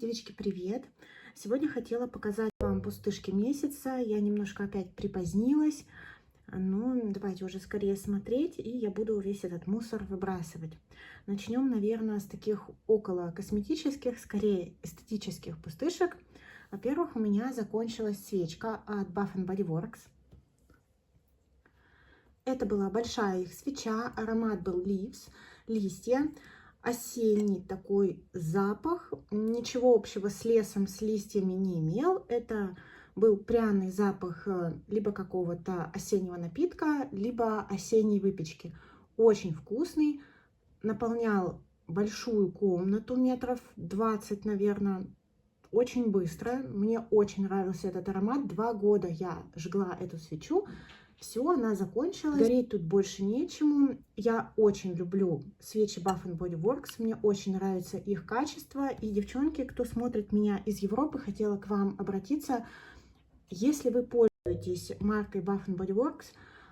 Девочки, привет! Сегодня хотела показать вам пустышки месяца. Я немножко опять припозднилась, но давайте уже скорее смотреть, и я буду весь этот мусор выбрасывать. Начнем, наверное, с таких около косметических, скорее эстетических пустышек. Во-первых, у меня закончилась свечка от Bath Body Works. Это была большая их свеча, аромат был Leaves, листья. Осенний такой запах, ничего общего с лесом, с листьями не имел. Это был пряный запах либо какого-то осеннего напитка, либо осенней выпечки. Очень вкусный, наполнял большую комнату, метров 20, наверное, очень быстро. Мне очень нравился этот аромат. 2 года я жгла эту свечу. Все, она закончилась. Гореть тут больше нечему. Я очень люблю свечи Bath Body Works. Мне очень нравится их качество. И, девчонки, кто смотрит меня из Европы, хотела к вам обратиться. Если вы пользуетесь маркой Bath Body Works,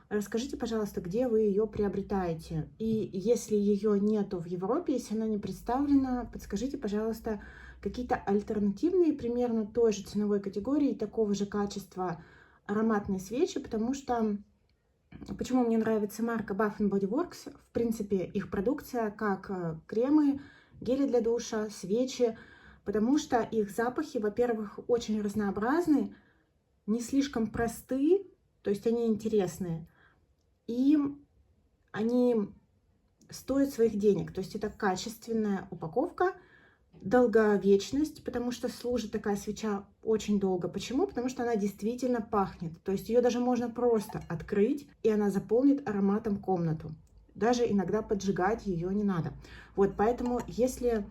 расскажите, пожалуйста, где вы ее приобретаете. И если ее нету в Европе, если она не представлена, подскажите, пожалуйста, какие-то альтернативные, примерно той же ценовой категории, такого же качества ароматные свечи, потому что почему мне нравится марка Bath Body Works, в принципе, их продукция, как кремы, гели для душа, свечи, потому что их запахи, во-первых, очень разнообразны, не слишком просты, то есть они интересные, и они стоят своих денег, то есть это качественная упаковка, долговечность, потому что служит такая свеча очень долго. Почему? Потому что она действительно пахнет. То есть ее даже можно просто открыть, и она заполнит ароматом комнату. Даже иногда поджигать ее не надо. Вот, поэтому, если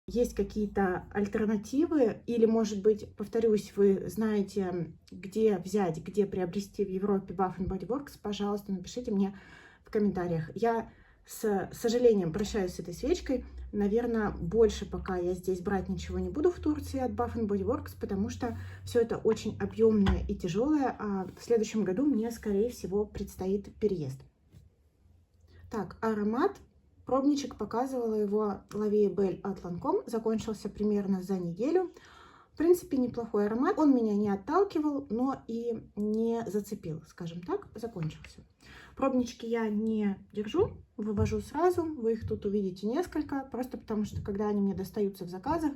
есть какие-то альтернативы, или, может быть, повторюсь, вы знаете, где взять, где приобрести в Европе Bath Body Works, пожалуйста, напишите мне в комментариях. Я с сожалением прощаюсь с этой свечкой. Наверное, больше пока я здесь брать ничего не буду в Турции от Bath Body Works, потому что все это очень объемное и тяжелое, а в следующем году мне, скорее всего, предстоит переезд. Так, аромат. Пробничек показывала его La Vie est Belle от Lancôme. Закончился примерно за неделю. В принципе, неплохой аромат. Он меня не отталкивал, но и не зацепил, скажем так, закончился. Пробнички я не держу, вывожу сразу. Вы их тут увидите несколько, просто потому что, когда они мне достаются в заказах,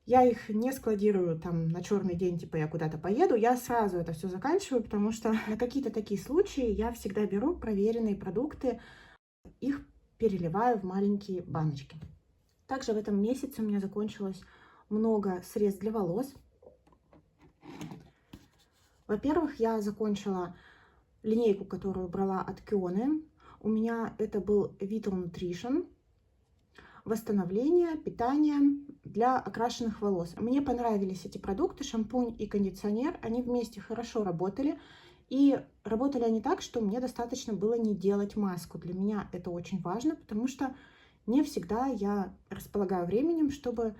я их не складирую там на черный день, типа я куда-то поеду. Я сразу это все заканчиваю, потому что на какие-то такие случаи я всегда беру проверенные продукты, их переливаю в маленькие баночки. Также в этом месяце у меня закончилось много средств для волос. Во-первых, я закончила линейку, которую брала от Кионы. У меня это был Vital Nutrition. Восстановление, питание для окрашенных волос. Мне понравились эти продукты, шампунь и кондиционер. Они вместе хорошо работали. И работали они так, что мне достаточно было не делать маску. Для меня это очень важно, потому что не всегда я располагаю временем, чтобы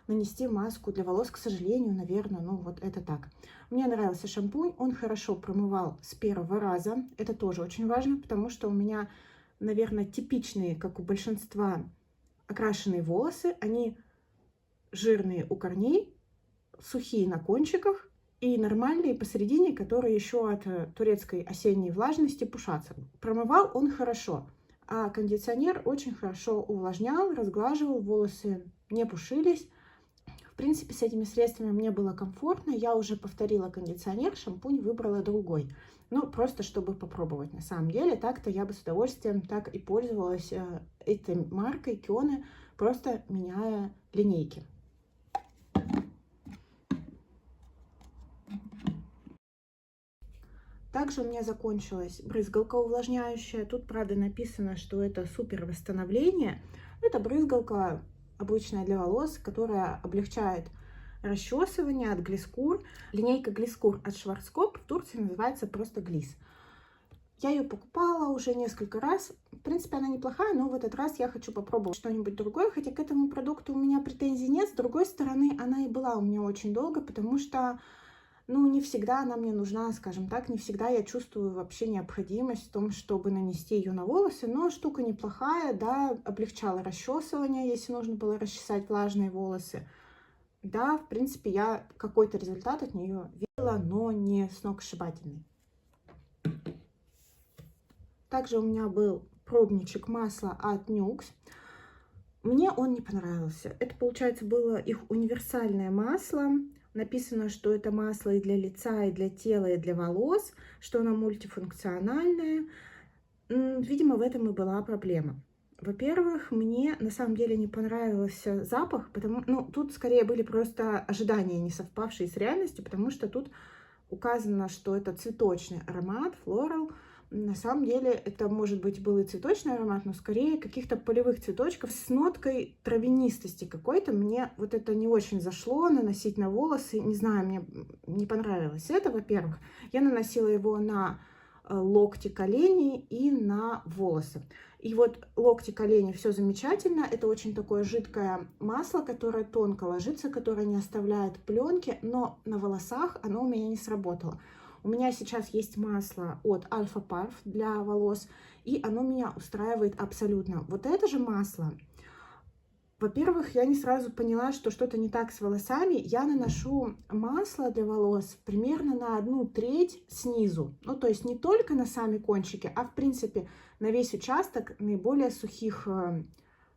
нанести маску для волос, к сожалению, наверное, ну вот это так. Мне нравился шампунь, он хорошо промывал с первого раза. Это тоже очень важно, потому что у меня, наверное, типичные, как у большинства, окрашенные волосы. Они жирные у корней, сухие на кончиках и нормальные посередине, которые еще от турецкой осенней влажности пушатся. Промывал он хорошо, а кондиционер очень хорошо увлажнял, разглаживал, волосы не пушились. В принципе, с этими средствами мне было комфортно. Я уже повторила кондиционер, шампунь выбрала другой. Ну, просто чтобы попробовать. На самом деле, так-то я бы с удовольствием так и пользовалась этой маркой Кионы, просто меняя линейки. Также у меня закончилась брызгалка увлажняющая. Тут, правда, написано, что это супер восстановление. Это брызгалка обычная для волос, которая облегчает расчесывание от Глискур. Линейка Глискур от Шварцкоп в Турции называется просто Глис. Я ее покупала уже несколько раз. В принципе, она неплохая, но в этот раз я хочу попробовать что-нибудь другое. Хотя к этому продукту у меня претензий нет. С другой стороны, она и была у меня очень долго, потому что, ну, не всегда она мне нужна, скажем так. Не всегда я чувствую вообще необходимость в том, чтобы нанести ее на волосы. Но штука неплохая, да, облегчала расчесывание, если нужно было расчесать влажные волосы. Да, в принципе, я какой-то результат от нее видела, но не сногсшибательный. Также у меня был пробничек масла от Nuxe. Мне он не понравился. Это, получается, было их универсальное масло. Написано, что это масло и для лица, и для тела, и для волос, что оно мультифункциональное. Видимо, в этом и была проблема. Во-первых, мне на самом деле не понравился запах, ну, тут скорее были просто ожидания, не совпавшие с реальностью, потому что тут указано, что это цветочный аромат, floral. На самом деле это, может быть, был и цветочный аромат, но скорее каких-то полевых цветочков с ноткой травянистости какой-то. Мне вот это не очень зашло наносить на волосы. Не знаю, мне не понравилось это, во-первых. Я наносила его на локти, колени и на волосы. И вот локти, колени, все замечательно. Это очень такое жидкое масло, которое тонко ложится, которое не оставляет пленки, но на волосах оно у меня не сработало. У меня сейчас есть масло от Alpha Parf для волос, и оно меня устраивает абсолютно. Вот это же масло, во-первых, я не сразу поняла, что что-то не так с волосами. Я наношу масло для волос примерно на 1/3 снизу. Ну, то есть не только на сами кончики, а в принципе на весь участок наиболее сухих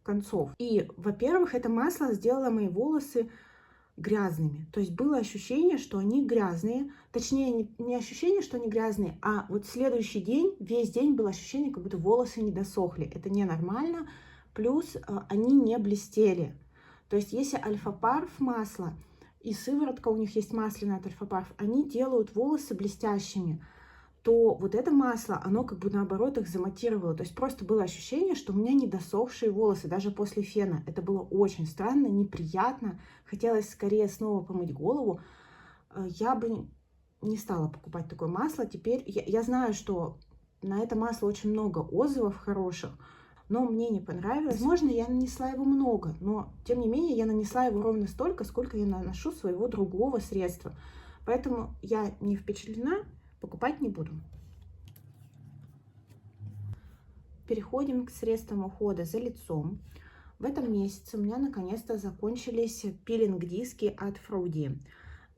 концов. И, во-первых, это масло сделало мои волосы грязными. То есть было ощущение, что они грязные. Точнее, не ощущение, что они грязные, а вот следующий день, весь день было ощущение, как будто волосы не досохли. Это ненормально. Плюс они не блестели. То есть если Альфа-Парф масло и сыворотка у них есть масляная от Альфа-Парф, они делают волосы блестящими, то вот это масло, оно как бы наоборот их заматировало. То есть просто было ощущение, что у меня не досохшие волосы, даже после фена. Это было очень странно, неприятно. Хотелось скорее снова помыть голову. Я бы не стала покупать такое масло. Теперь я знаю, что на это масло очень много отзывов хороших, но мне не понравилось. Возможно, я нанесла его много, но тем не менее я нанесла его ровно столько, сколько я наношу своего другого средства. Поэтому я не впечатлена, покупать не буду. Переходим к средствам ухода за лицом. В этом месяце у меня наконец-то закончились пилинг-диски от Fruity.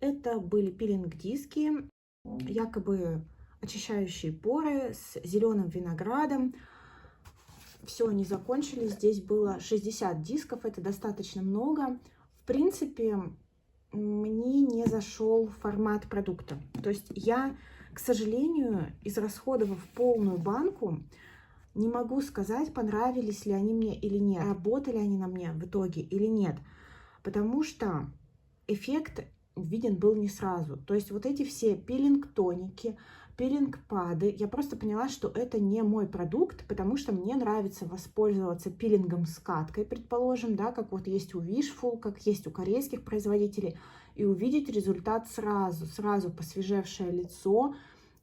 Это были пилинг-диски, якобы очищающие поры с зеленым виноградом. Все, они закончились. Здесь было 60 дисков, это достаточно много. В принципе, мне не зашел формат продукта. То есть я, к сожалению, израсходовав полную банку, не могу сказать, понравились ли они мне или нет, работали они на мне в итоге или нет. Потому что эффект виден был не сразу. То есть вот эти все пилинг-тоники, пилинг-пады, я просто поняла, что это не мой продукт, потому что мне нравится воспользоваться пилингом с каткой, предположим, да, как вот есть у Wishful, как есть у корейских производителей, и увидеть результат сразу посвежевшее лицо,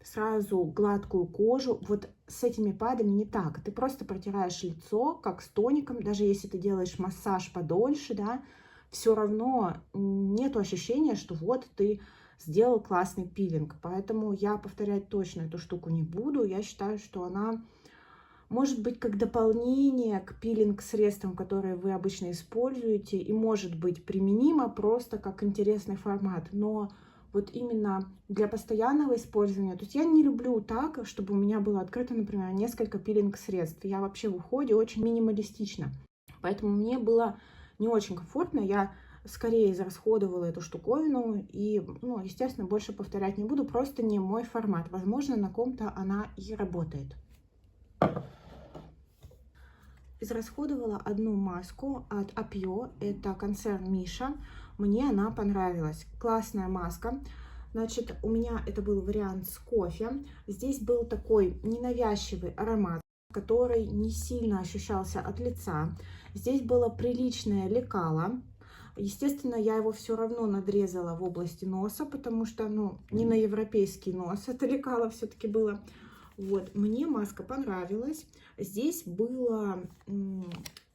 сразу гладкую кожу. Вот с этими падами не так. Ты просто протираешь лицо, как с тоником, даже если ты делаешь массаж подольше, да, все равно нету ощущения, что вот ты сделал классный пилинг. Поэтому я повторять точно эту штуку не буду. Я считаю, что она может быть как дополнение к пилинг-средствам, которые вы обычно используете, и может быть применима просто как интересный формат. Но вот именно для постоянного использования, то есть я не люблю так, чтобы у меня было открыто, например, несколько пилинг-средств. Я вообще в уходе очень минималистична. Поэтому мне было не очень комфортно. Я скорее израсходовала эту штуковину и, ну, естественно, больше повторять не буду. Просто не мой формат. Возможно, на ком-то она и работает. Израсходовала одну маску от Apio, это концерн Миша. Мне она понравилась. Классная маска. Значит, у меня это был вариант с кофе. Здесь был такой ненавязчивый аромат, который не сильно ощущался от лица. Здесь было приличное лекало. Естественно, я его все равно надрезала в области носа, потому что, ну, не на европейский нос это лекало все-таки было. Вот, мне маска понравилась. Здесь было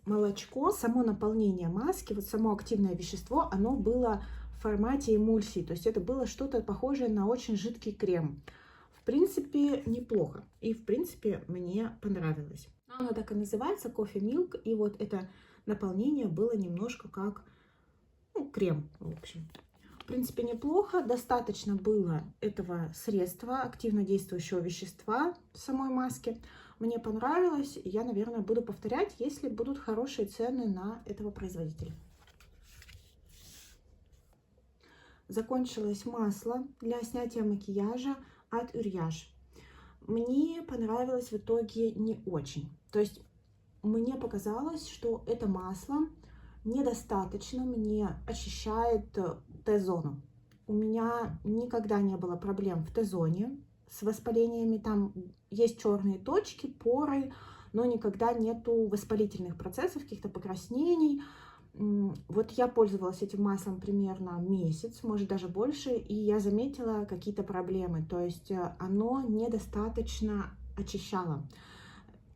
молочко. Само наполнение маски, вот само активное вещество, оно было в формате эмульсии. То есть это было что-то похожее на очень жидкий крем. В принципе, неплохо. И, в принципе, мне понравилось. Оно так и называется, кофе Milk. И вот это наполнение было немножко как ну, крем, в общем. В принципе, неплохо. Достаточно было этого средства, активно действующего вещества в самой маске. Мне понравилось. Я, наверное, буду повторять, если будут хорошие цены на этого производителя. Закончилось масло для снятия макияжа от Uriage. Мне понравилось в итоге не очень. То есть мне показалось, что это масло недостаточно мне очищает Т-зону. У меня никогда не было проблем в Т-зоне с воспалениями. Там есть черные точки, поры, но никогда нету воспалительных процессов, каких-то покраснений. Вот я пользовалась этим маслом примерно месяц, может даже больше, и я заметила какие-то проблемы. То есть оно недостаточно очищало,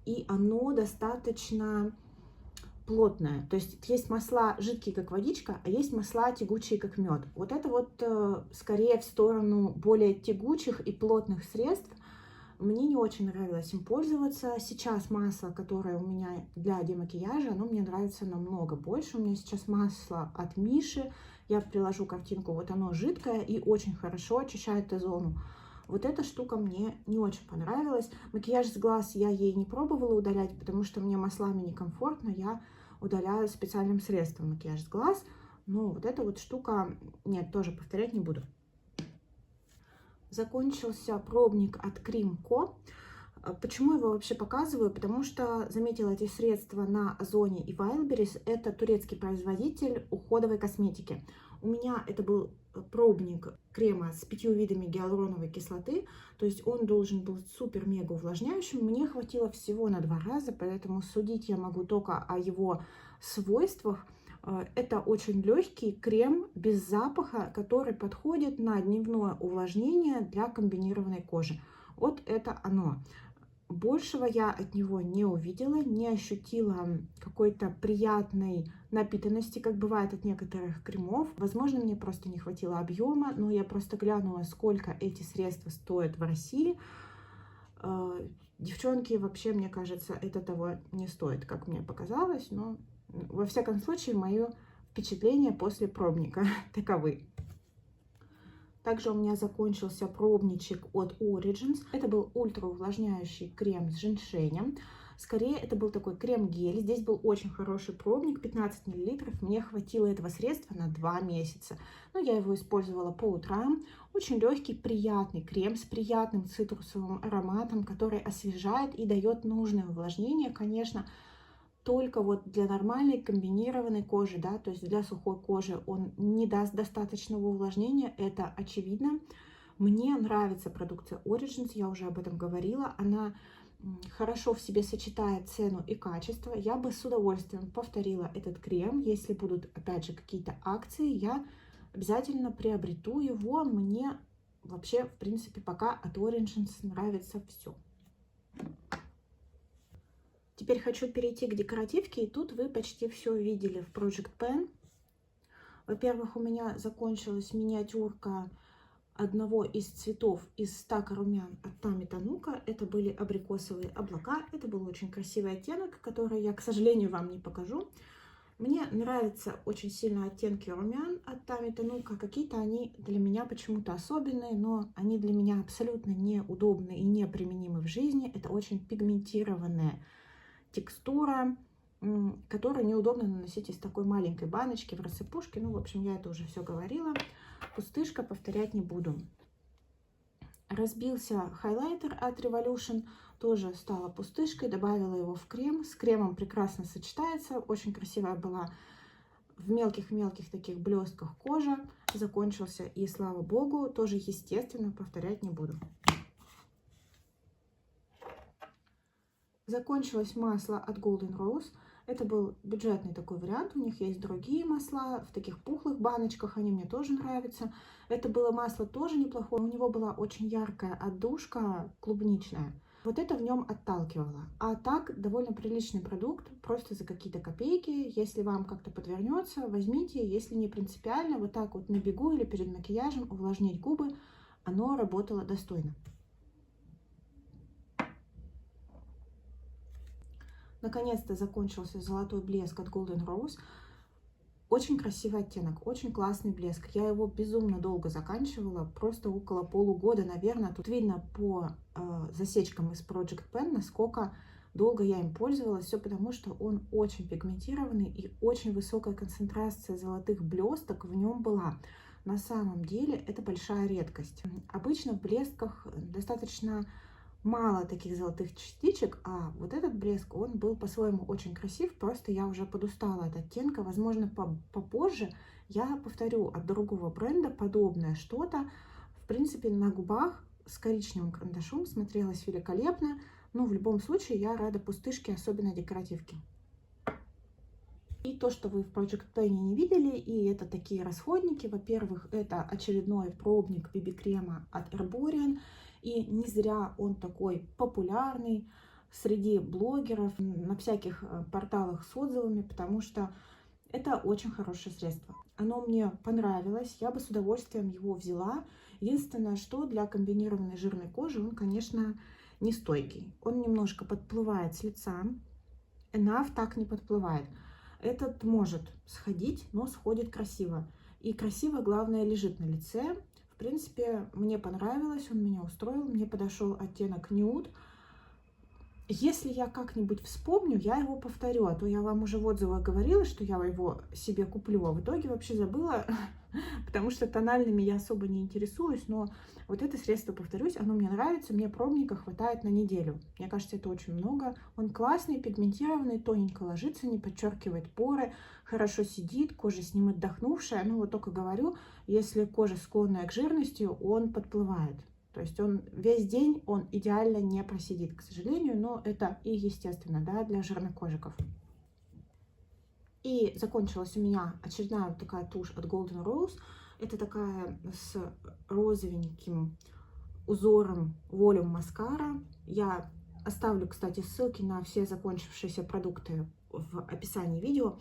и оно достаточно плотное. То есть масла жидкие, как водичка, а есть масла тягучие, как мед. Вот это вот скорее в сторону более тягучих и плотных средств. Мне не очень нравилось им пользоваться. Сейчас масло, которое у меня для демакияжа, оно мне нравится намного больше. У меня сейчас масло от Миши. Я приложу картинку. Вот оно жидкое и очень хорошо очищает Т-зону. Вот эта штука мне не очень понравилась. Макияж с глаз я ей не пробовала удалять, потому что мне маслами некомфортно. Я удаляю специальным средством макияж с глаз. Но вот эта вот штука, нет, тоже повторять не буду. Закончился пробник от Cream Co. Почему его вообще показываю? Потому что заметила эти средства на Озоне и Wildberries. Это турецкий производитель уходовой косметики. У меня это был пробник крема с 5 видами гиалуроновой кислоты. То есть он должен был супер-мега увлажняющим. Мне хватило всего на 2 раза, поэтому судить я могу только о его свойствах. Это очень легкий крем без запаха, который подходит на дневное увлажнение для комбинированной кожи. Вот это оно. Большего я от него не увидела, не ощутила какой-то приятной напитанности, как бывает от некоторых кремов. Возможно, мне просто не хватило объема, но я просто глянула, сколько эти средства стоят в России. Девчонки, вообще, мне кажется, это того не стоит, как мне показалось, но во всяком случае, мое впечатление после пробника таковы. Также у меня закончился пробничек от Origins. Это был ультраувлажняющий крем с женьшенем. Скорее, это был такой крем-гель. Здесь был очень хороший пробник, 15 мл. Мне хватило этого средства на 2 месяца. Но я его использовала по утрам. Очень легкий, приятный крем с приятным цитрусовым ароматом, который освежает и дает нужное увлажнение, конечно, только вот для нормальной комбинированной кожи, да, то есть для сухой кожи он не даст достаточного увлажнения, это очевидно. Мне нравится продукция Origins, я уже об этом говорила, она хорошо в себе сочетает цену и качество. Я бы с удовольствием повторила этот крем, если будут, опять же, какие-то акции, я обязательно приобрету его. Мне вообще, в принципе, пока от Origins нравится все. Теперь хочу перейти к декоративке, и тут вы почти все видели в Project Pan. Во-первых, у меня закончилась миниатюрка одного из цветов из стака румян от Тами Танука. Это были абрикосовые облака. Это был очень красивый оттенок, который я, к сожалению, вам не покажу. Мне нравятся очень сильно оттенки румян от Тами Танука. Какие-то они для меня почему-то особенные, но они для меня абсолютно неудобны и неприменимы в жизни. Это очень пигментированная текстура, которую неудобно наносить из такой маленькой баночки в рассыпушке. Ну, в общем, я это уже все говорила. Пустышка, повторять не буду. Разбился хайлайтер от Revolution, тоже стала пустышкой, добавила его в крем. С кремом прекрасно сочетается, очень красивая была в мелких-мелких таких блестках кожа. Закончился, и слава богу, тоже естественно, повторять не буду. Закончилось масло от Golden Rose. Это был бюджетный такой вариант. У них есть другие масла в таких пухлых баночках. Они мне тоже нравятся. Это было масло тоже неплохое. У него была очень яркая отдушка клубничная. Вот это в нем отталкивало. А так, довольно приличный продукт. Просто за какие-то копейки. Если вам как-то подвернется, возьмите. Если не принципиально, вот так вот на бегу или перед макияжем увлажнить губы. Оно работало достойно. Наконец-то закончился золотой блеск от Golden Rose. Очень красивый оттенок, очень классный блеск. Я его безумно долго заканчивала, просто около полугода, наверное. Тут видно по засечкам из Project Pen, насколько долго я им пользовалась. Все потому, что он очень пигментированный и очень высокая концентрация золотых блесток в нем была. На самом деле это большая редкость. Обычно в блесках достаточно мало таких золотых частичек, а вот этот блеск, он был по-своему очень красив, просто я уже подустала от оттенка. Возможно, попозже я повторю от другого бренда подобное что-то. В принципе, на губах с коричневым карандашом смотрелось великолепно, но в любом случае я рада пустышке, особенно декоративке. И то, что вы в Project Pen не видели, и это такие расходники. Во-первых, это очередной пробник BB-крема от Herborian. И не зря он такой популярный среди блогеров, на всяких порталах с отзывами, потому что это очень хорошее средство. Оно мне понравилось, я бы с удовольствием его взяла. Единственное, что для комбинированной жирной кожи он, конечно, не стойкий. Он немножко подплывает с лица. Enough так не подплывает. Этот может сходить, но сходит красиво. И красиво, главное, лежит на лице. В принципе, мне понравилось, он меня устроил, мне подошел оттенок Nude. Если я как-нибудь вспомню, я его повторю, а то я вам уже в отзывах говорила, что я его себе куплю, а в итоге вообще забыла, потому что тональными я особо не интересуюсь, но вот это средство, повторюсь, оно мне нравится, мне пробника хватает на неделю. Мне кажется, это очень много. Он классный, пигментированный, тоненько ложится, не подчеркивает поры, хорошо сидит, кожа с ним отдохнувшая. Ну вот только говорю, если кожа склонная к жирности, он подплывает. То есть он весь день, он идеально не просидит, к сожалению, но это и естественно, да, для жирнокожиков. И закончилась у меня очередная вот такая тушь от Golden Rose. Это такая с розовеньким узором Volume маскара. Я оставлю, кстати, ссылки на все закончившиеся продукты в описании видео.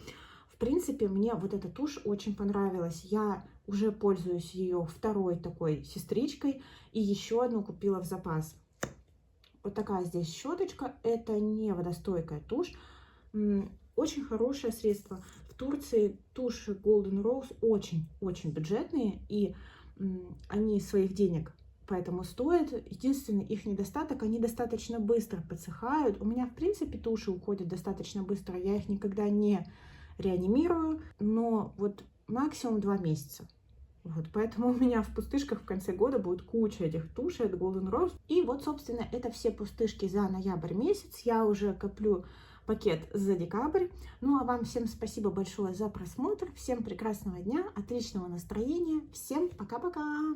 В принципе, мне вот эта тушь очень понравилась. Я уже пользуюсь ее второй такой сестричкой и еще одну купила в запас. Вот такая здесь щеточка. Это не водостойкая тушь. Очень хорошее средство. В Турции туши Golden Rose очень-очень бюджетные, и они своих денег поэтому стоят. Единственный их недостаток, они достаточно быстро подсыхают. У меня, в принципе, туши уходят достаточно быстро. Я их никогда не реанимирую, но вот максимум 2 месяца. Вот, поэтому у меня в пустышках в конце года будет куча этих тушей от Golden Rose. И вот, собственно, это все пустышки за ноябрь месяц. Я уже коплю пакет за декабрь. Ну, а вам всем спасибо большое за просмотр. Всем прекрасного дня, отличного настроения. Всем пока-пока!